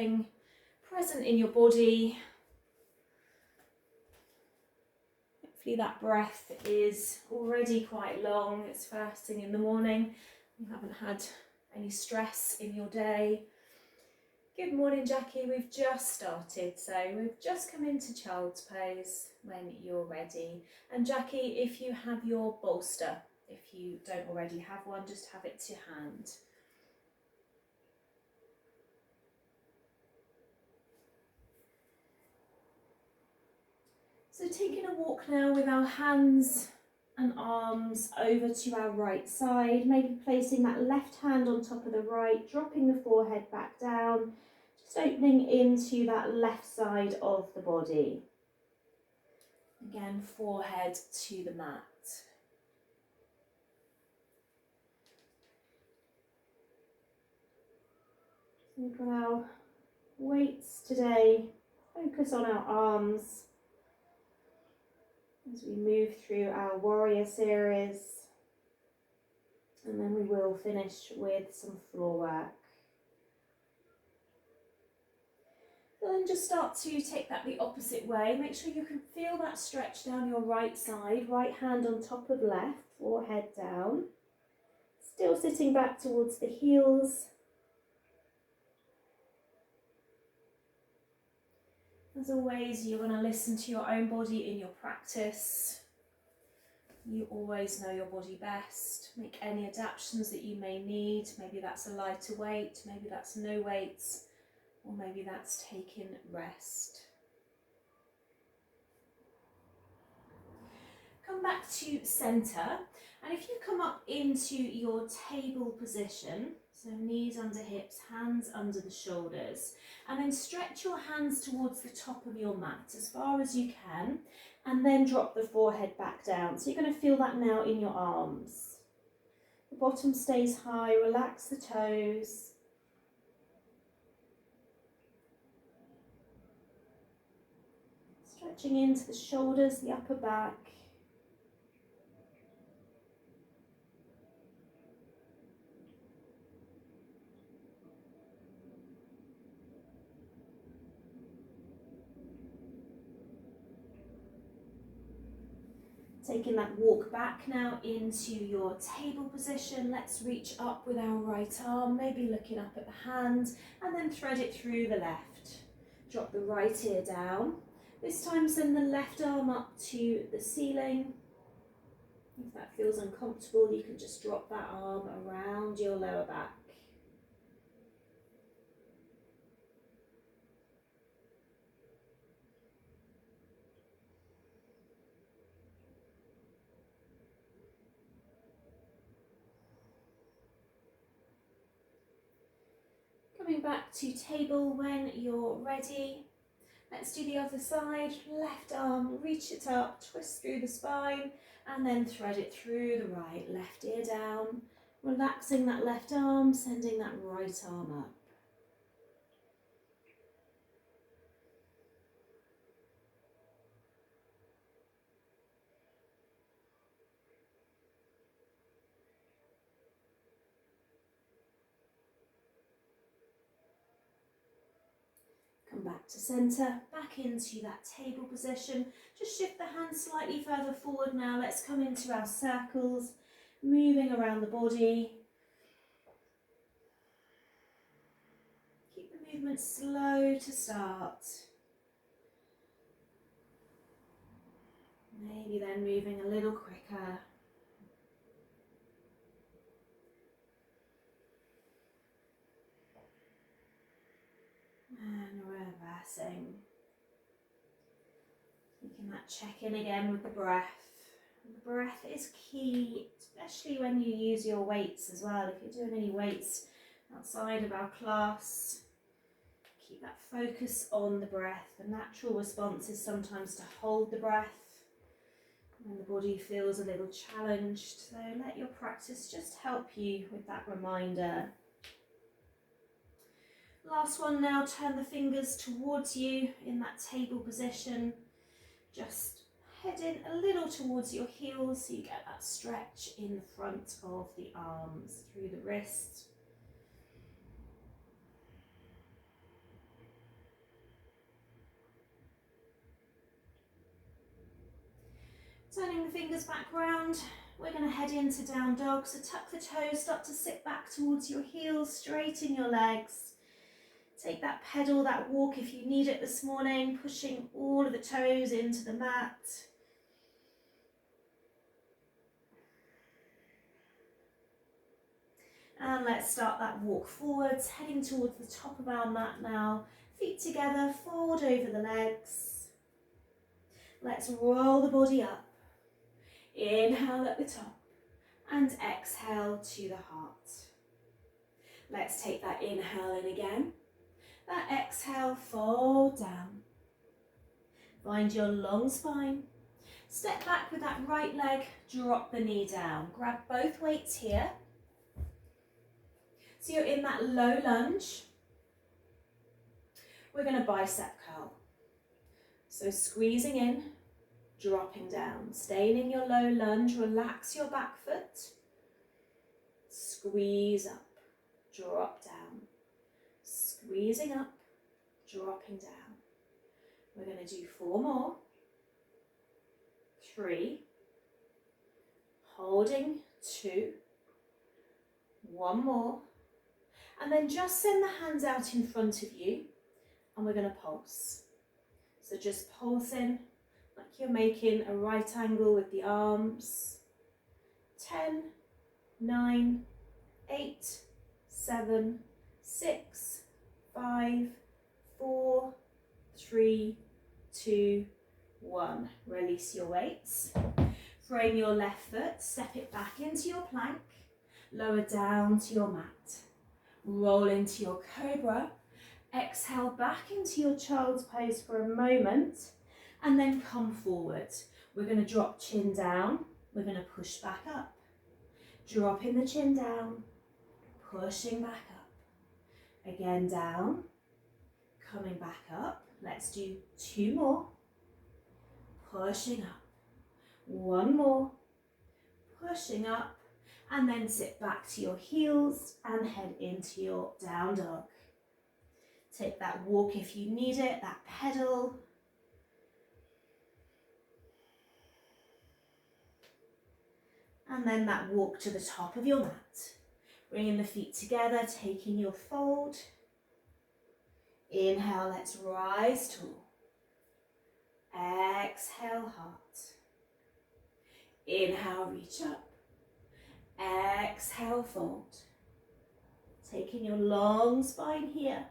feeling present in your body. Hopefully that breath is already quite long. It's first thing in the morning. You haven't had any stress in your day. Good morning, Jackie. We've just started, so we've just come into child's pose when you're ready. And Jackie, if you have your bolster, if you don't already have one, just have it to hand. So taking a walk now with our hands and arms over to our right side, maybe placing that left hand on top of the right, dropping the forehead back down, just opening into that left side of the body. Again, forehead to the mat. So we've got our weights today. Focus on our arms as we move through our warrior series, and then we will finish with some floor work. So then just start to take that the opposite way. Make sure you can feel that stretch down your right side, right hand on top of left, forehead down. Still sitting back towards the heels. As always, you're going to listen to your own body in your practice. You always know your body best. Make any adaptations that you may need. Maybe that's a lighter weight, maybe that's no weights, or maybe that's taking rest. Come back to centre, and if you come up into your table position, so knees under hips, hands under the shoulders, and then stretch your hands towards the top of your mat as far as you can, and then drop the forehead back down. So you're going to feel that now in your arms. The bottom stays high, relax the toes. Stretching into the shoulders, the upper back. Taking that walk back now into your table position. Let's reach up with our right arm, maybe looking up at the hand, and then thread it through the left. Drop the right ear down. This time send the left arm up to the ceiling. If that feels uncomfortable, you can just drop that arm around your lower back. Coming back to table when you're ready. Let's do the other side. Left arm, reach it up, twist through the spine, and then thread it through the right. Left ear down, relaxing that left arm, sending that right arm up. Come back to centre, back into that table position. Just shift the hands slightly further forward now. Let's come into our circles, moving around the body. Keep the movement slow to start. Maybe then moving a little quicker. And reversing. Taking that check in again with the breath. The breath is key, especially when you use your weights as well. If you're doing any weights outside of our class, keep that focus on the breath. The natural response is sometimes to hold the breath when the body feels a little challenged. So let your practice just help you with that reminder. Last one now, turn the fingers towards you in that table position. Just head in a little towards your heels so you get that stretch in the front of the arms, through the wrists. Turning the fingers back round, we're going to head into down dog. So tuck the toes, start to sit back towards your heels, straighten your legs. Take that pedal, that walk if you need it this morning, pushing all of the toes into the mat. And let's start that walk forwards, heading towards the top of our mat now. Feet together, forward over the legs. Let's roll the body up. Inhale at the top and exhale to the heart. Let's take that inhale in again. That exhale, fold down. Find your long spine. Step back with that right leg, drop the knee down. Grab both weights here. So you're in that low lunge. We're going to bicep curl. So squeezing in, dropping down. Staying in your low lunge, relax your back foot. Squeeze up, drop down. Squeezing up, dropping down. We're going to do 4 more. 3. Holding 2. 1 more. And then just send the hands out in front of you and we're going to pulse. So just pulsing like you're making a right angle with the arms. 10, 9, 8, 7, 6, 5, 4, 3, 2, 1. Release your weights. Frame your left foot, step it back into your plank, lower down to your mat. Roll into your cobra, exhale back into your child's pose for a moment, and then come forward. We're going to drop chin down, we're going to push back up. Dropping the chin down, pushing back up. Again down, coming back up. Let's do 2 more. Pushing up. 1 more. Pushing up. And then sit back to your heels and head into your down dog. Take that walk if you need it, that pedal. And then that walk to the top of your mat. Bringing the feet together, taking your fold. Inhale, let's rise tall. Exhale, heart. Inhale, reach up. Exhale, fold. Taking your long spine here.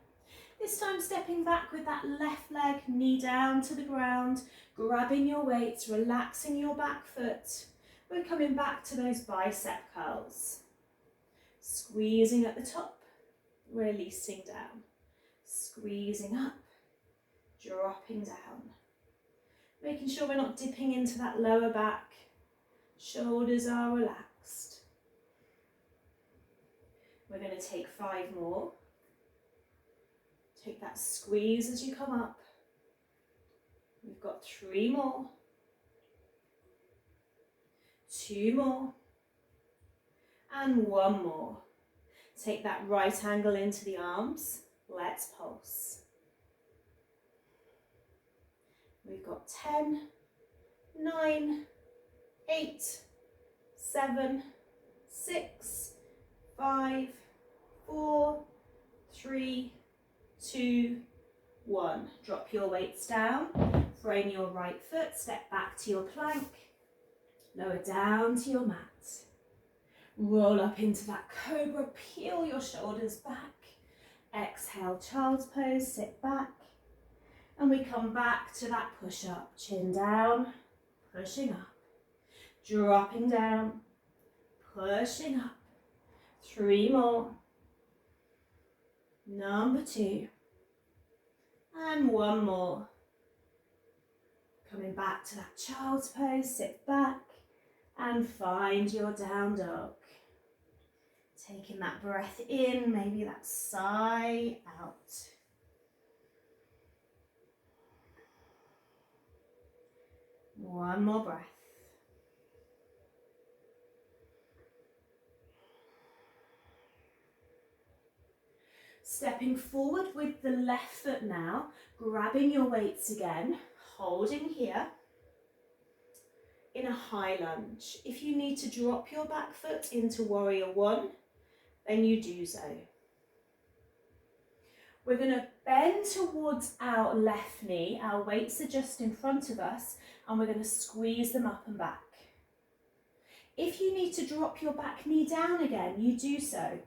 This time stepping back with that left leg, knee down to the ground, grabbing your weights, relaxing your back foot. We're coming back to those bicep curls. Squeezing at the top, releasing down. Squeezing up, dropping down. Making sure we're not dipping into that lower back. Shoulders are relaxed. We're going to take 5 more. Take that squeeze as you come up. We've got 3 more. 2 more. And 1 more. Take that right angle into the arms. Let's pulse. We've got 10, 9, 8, 7, 6, 5, 4, 3, 2, 1. Drop your weights down. Frame your right foot. Step back to your plank. Lower down to your mat. Roll up into that cobra. Peel your shoulders back. Exhale, child's pose. Sit back. And we come back to that push-up. Chin down. Pushing up. Dropping down. Pushing up. 3 more. Number 2. And 1 more. Coming back to that child's pose, sit back and find your down dog. Taking that breath in, maybe that sigh out. One more breath. Stepping forward with the left foot now, grabbing your weights again, holding here. in a high lunge. If you need to drop your back foot into warrior one, then you do so. We're going to bend towards our left knee. Our weights are just in front of us, and we're going to squeeze them up and back. If you need to drop your back knee down again, you do so.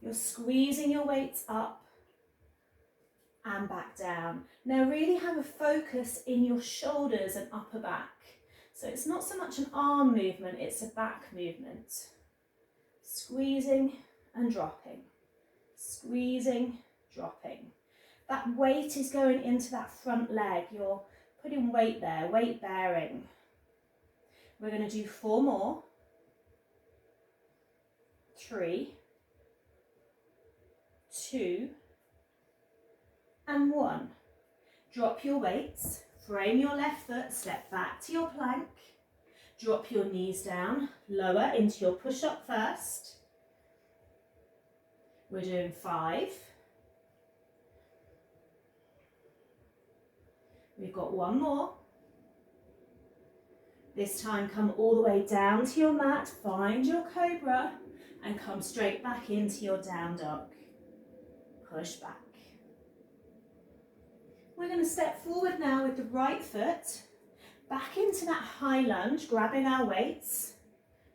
You're squeezing your weights up and back down. Now really have a focus in your shoulders and upper back. So it's not so much an arm movement, it's a back movement. Squeezing and dropping. Squeezing, dropping. That weight is going into that front leg. You're putting weight there, weight bearing. We're going to do 4 more. 3, 2, and 1. Drop your weights, frame your left foot, step back to your plank, drop your knees down, lower into your push-up first. We're doing 5. We've got 1 more. This time come all the way down to your mat, find your cobra, and come straight back into your down dog. Push back. We're going to step forward now with the right foot, back into that high lunge, grabbing our weights.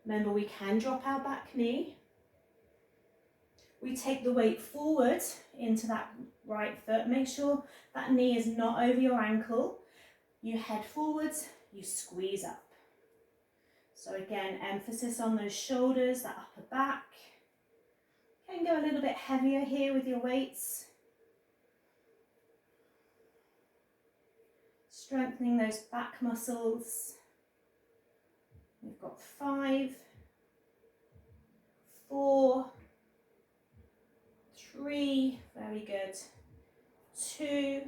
Remember, we can drop our back knee. We take the weight forward into that right foot. Make sure that knee is not over your ankle. You head forwards, you squeeze up. So again, emphasis on those shoulders, that upper back. You can go a little bit heavier here with your weights. Strengthening those back muscles. We've got 5, 4, 3, very good, 2,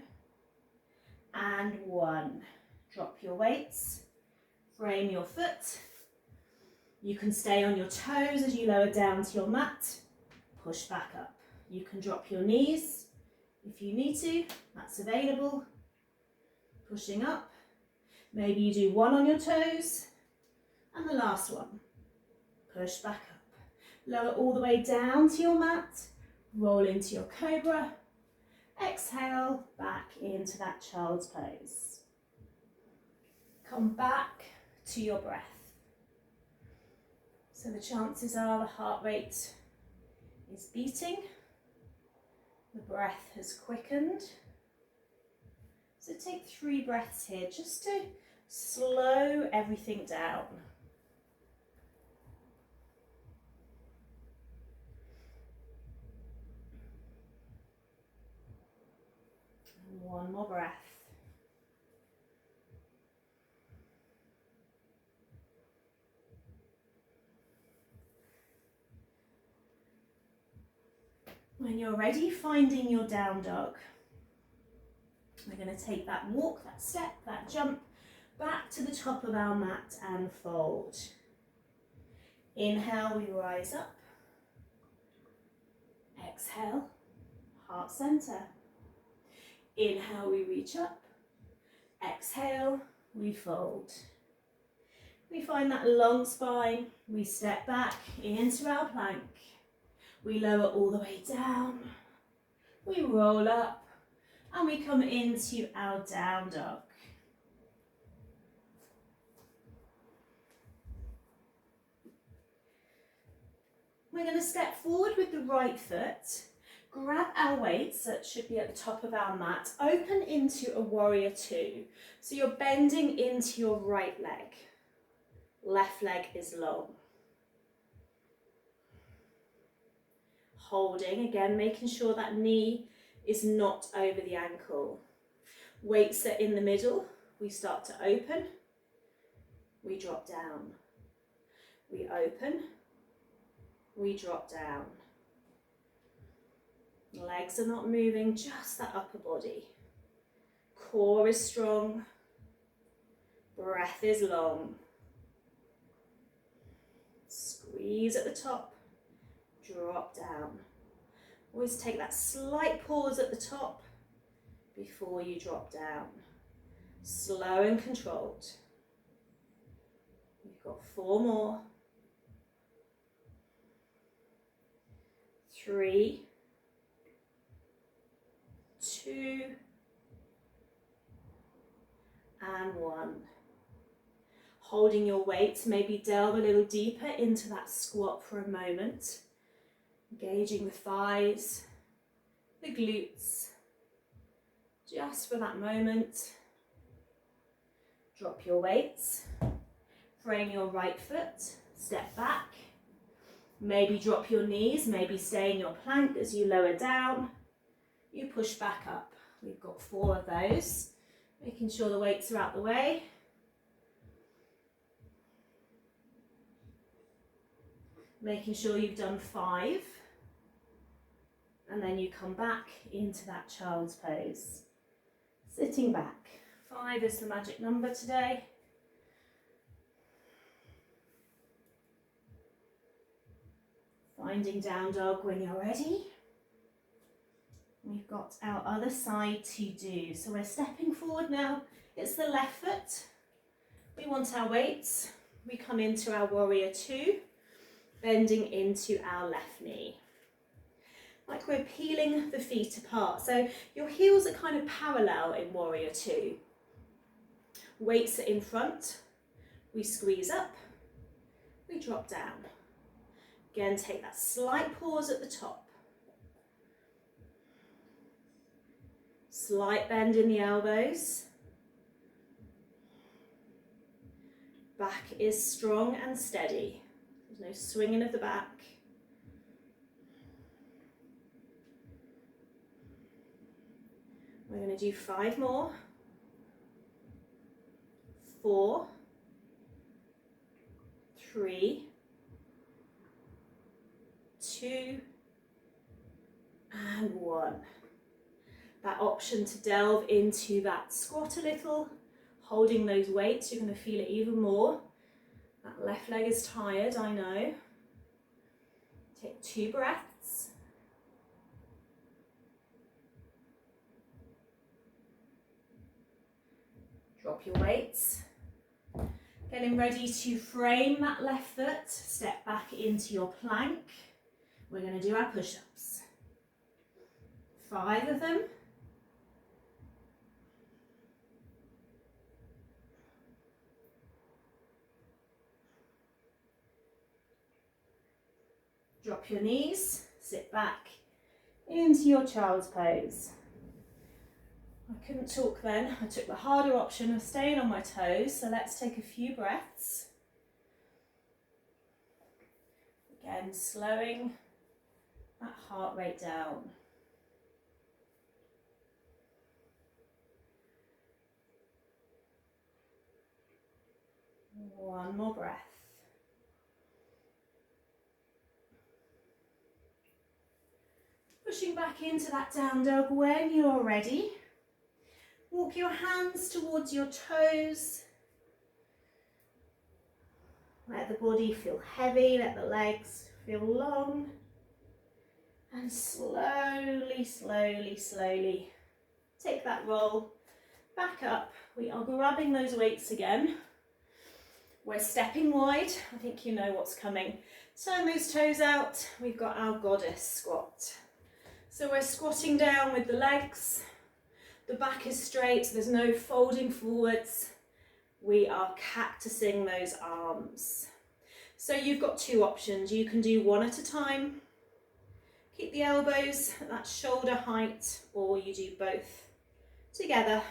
and 1. Drop your weights, frame your foot. You can stay on your toes as you lower down to your mat, push back up. You can drop your knees if you need to, that's available. Pushing up, maybe you do 1 on your toes, and the last one, push back up. Lower all the way down to your mat, roll into your cobra, exhale, back into that child's pose. Come back to your breath. So the chances are the heart rate is beating, the breath has quickened. So take 3 breaths here just to slow everything down. And 1 more breath. When you're ready, finding your down dog. We're going to take that walk, that step, that jump back to the top of our mat and fold. Inhale, we rise up. Exhale, heart center. Inhale, we reach up. Exhale, we fold. We find that long spine. We step back into our plank. We lower all the way down. We roll up and we come into our down dog. We're going to step forward with the right foot, grab our weights, that should be at the top of our mat, open into a warrior 2. So you're bending into your right leg. Left leg is long. Holding, again, making sure that knee is not over the ankle. Weights are in the middle. We start to open. We drop down. We open. We drop down. Legs are not moving, just that upper body. Core is strong. Breath is long. Squeeze at the top. Drop down. Always take that slight pause at the top before you drop down. Slow and controlled. Got 4 more. 3, 2, and 1. Holding your weight, maybe delve a little deeper into that squat for a moment. Engaging the thighs, the glutes, just for that moment. Drop your weights, frame your right foot, step back. Maybe drop your knees, maybe stay in your plank as you lower down. You push back up. We've got 4 of those. Making sure the weights are out the way. Making sure you've done 5. And then you come back into that child's pose. Sitting back. 5 is the magic number today. Finding down dog when you're ready. We've got our other side to do. So we're stepping forward now. It's the left foot. We want our weights. We come into our warrior 2, bending into our left knee. Like we're peeling the feet apart. So your heels are kind of parallel in warrior 2. Weights are in front. We squeeze up. We drop down. Again, take that slight pause at the top. Slight bend in the elbows. Back is strong and steady. There's no swinging of the back. We're going to do 5 more. 4, 3, 2, and 1. That option to delve into that squat a little, holding those weights, you're going to feel it even more. That left leg is tired, I know. Take 2 breaths. Drop your weights. Getting ready to frame that left foot, step back into your plank. We're going to do our push-ups. 5 of them. Drop your knees, sit back into your child's pose. I couldn't talk then. I took the harder option of staying on my toes, so let's take a few breaths. Again, slowing that heart rate down. One more breath. Pushing back into that down dog when you're ready. Walk your hands towards your toes. Let the body feel heavy, let the legs feel long. And slowly, slowly, slowly take that roll back up. We are grabbing those weights again. We're stepping wide. I think you know what's coming. Turn those toes out. We've got our goddess squat. So we're squatting down with the legs. The back is straight, so there's no folding forwards. We are cactusing those arms. So you've got 2 options. You can do 1 at a time. Keep the elbows at that shoulder height, or you do both together.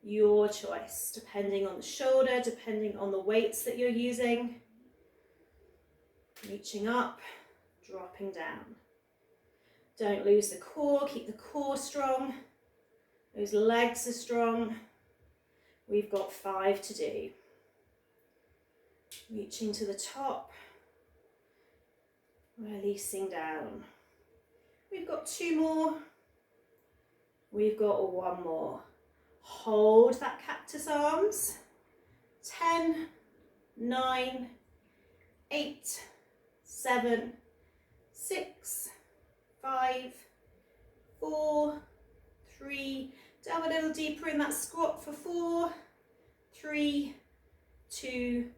Your choice, depending on the shoulder, depending on the weights that you're using. Reaching up, dropping down. Don't lose the core, keep the core strong. Those legs are strong. We've got 5 to do. Reaching to the top, releasing down. We've got 2 more. We've got 1 more. Hold that cactus arms. 10, 9, 8, 7, 6, 5, 4, 3, down a little deeper in that squat for 4, 3, 2,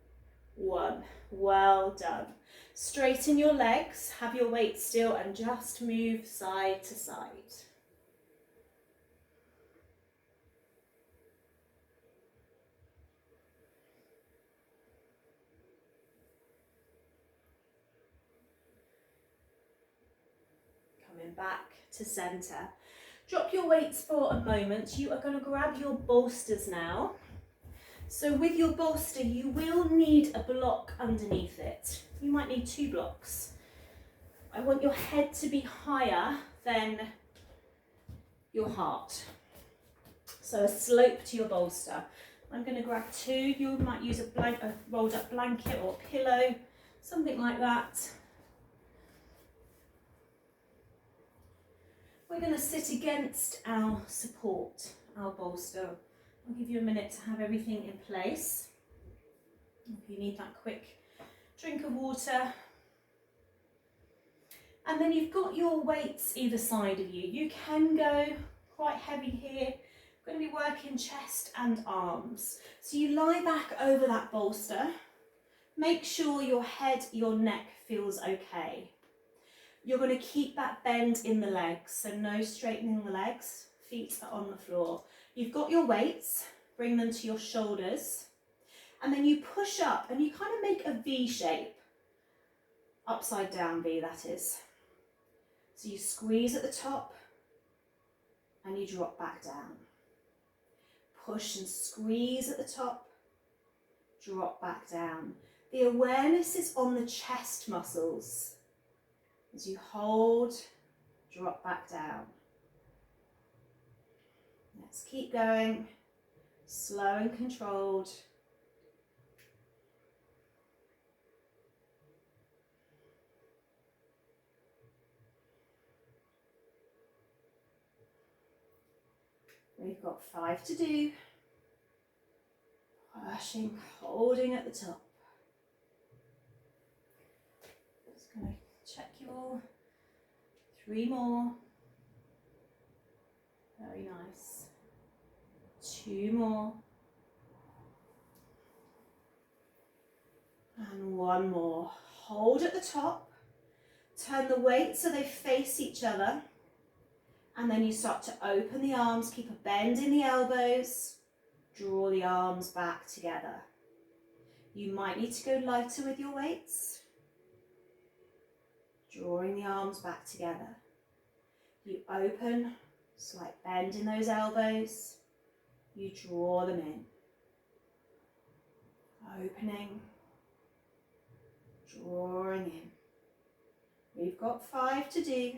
1. Well done. Straighten your legs, have your weight still, and just move side to side. Coming back to center. Drop your weights for a moment. You are going to grab your bolsters now. So with your bolster, you will need a block underneath it. You might need 2 blocks. I want your head to be higher than your heart. So a slope to your bolster. I'm going to grab 2. You might use a rolled up blanket or pillow, something like that. We're going to sit against our support, our bolster. I'll give you a minute to have everything in place. If you need that quick drink of water. And then you've got your weights either side of you. You can go quite heavy here. We're going to be working chest and arms. So you lie back over that bolster. Make sure your head, your neck feels okay. You're going to keep that bend in the legs, so no straightening the legs. Feet are on the floor. You've got your weights, bring them to your shoulders, and then you push up and you kind of make a V shape. Upside down V, that is. So you squeeze at the top and you drop back down. Push and squeeze at the top, drop back down. The awareness is on the chest muscles. As you hold, drop back down. Let's keep going, slow and controlled. We've got 5 to do. Pushing, holding at the top. Just going to check you all. 3 more. Very nice. 2 more. And 1 more. Hold at the top. Turn the weight so they face each other. And then you start to open the arms. Keep a bend in the elbows. Draw the arms back together. You might need to go lighter with your weights. Drawing the arms back together. You open, slight bend in those elbows. You draw them in. Opening, drawing in. We've got 5 to do.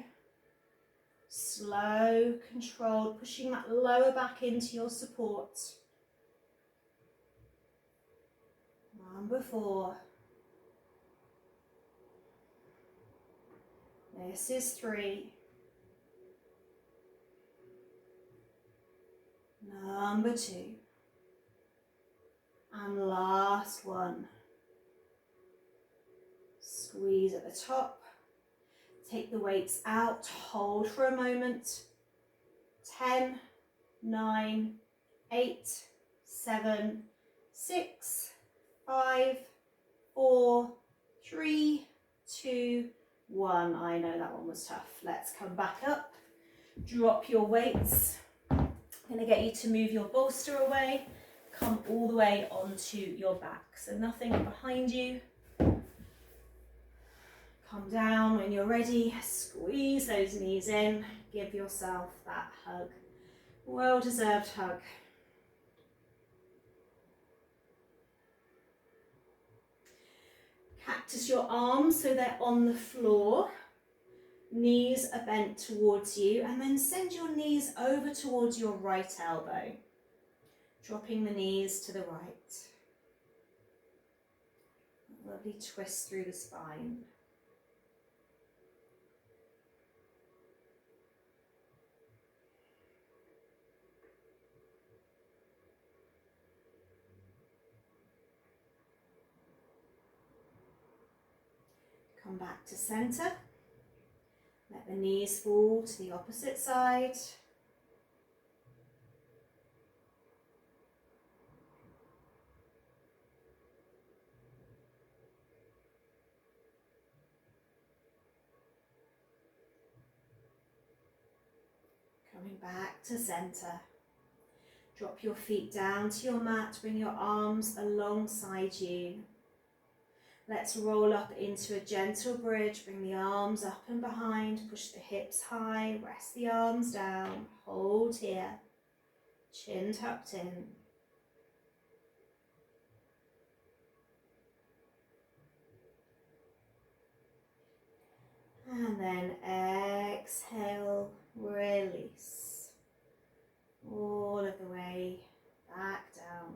Slow, controlled, pushing that lower back into your support. Number 4. This is 3. Number 2. And last one. Squeeze at the top. Take the weights out. Hold for a moment. 10, 9, 8, 7, 6, 5, 4, 3, 2, 1. I know that one was tough. Let's come back up. Drop your weights. I'm going to get you to move your bolster away. Come all the way onto your back. So nothing behind you. Come down when you're ready. Squeeze those knees in. Give yourself that hug. Well-deserved hug. Cactus your arms so they're on the floor. Knees are bent towards you, and then send your knees over towards your right elbow. Dropping the knees to the right. Lovely twist through the spine. Come back to center. Let the knees fall to the opposite side. Coming back to center. Drop your feet down to your mat, bring your arms alongside you. Let's roll up into a gentle bridge, bring the arms up and behind, push the hips high, rest the arms down, hold here, chin tucked in. And then exhale, release, all of the way back down.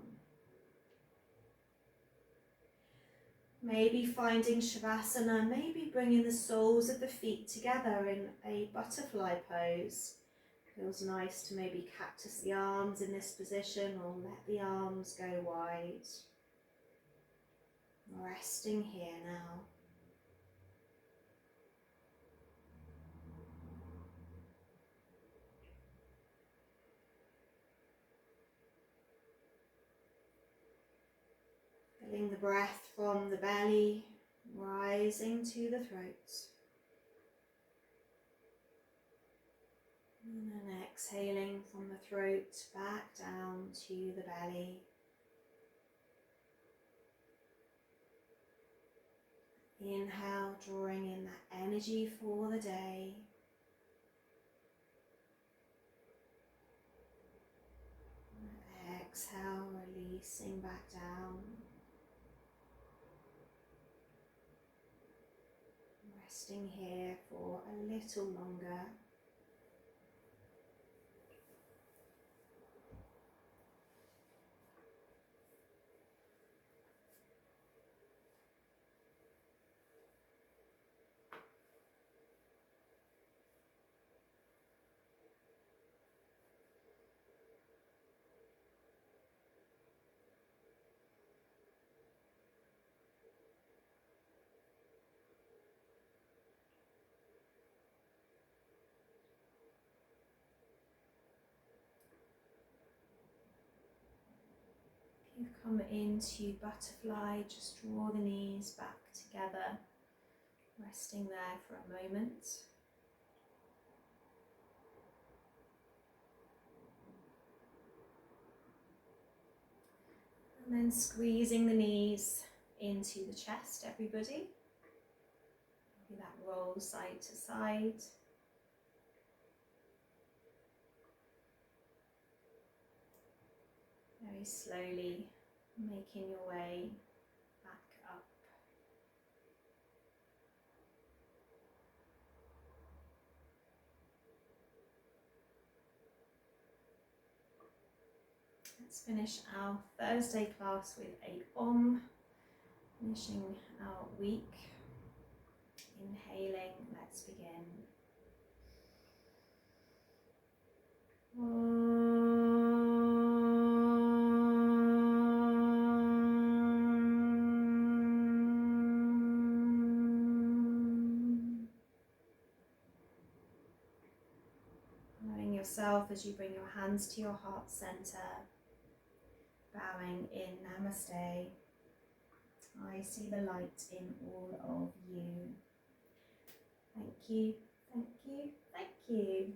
Maybe finding Shavasana, maybe bringing the soles of the feet together in a butterfly pose. Feels nice to maybe cactus the arms in this position or let the arms go wide. Resting here now. Feeling the breath from the belly rising to the throat. And then exhaling from the throat back down to the belly. Inhale, drawing in that energy for the day. Exhale, releasing back down. Resting here for a little longer. You've come into butterfly, just draw the knees back together, resting there for a moment. And then squeezing the knees into the chest, everybody. Maybe that roll side to side. Very slowly making your way back up. Let's finish our Thursday class with a Om, finishing our week. Inhaling, let's begin. Knowing yourself as you bring your hands to your heart center, bowing in Namaste. I see the light in all of you. Thank you, thank you, thank you.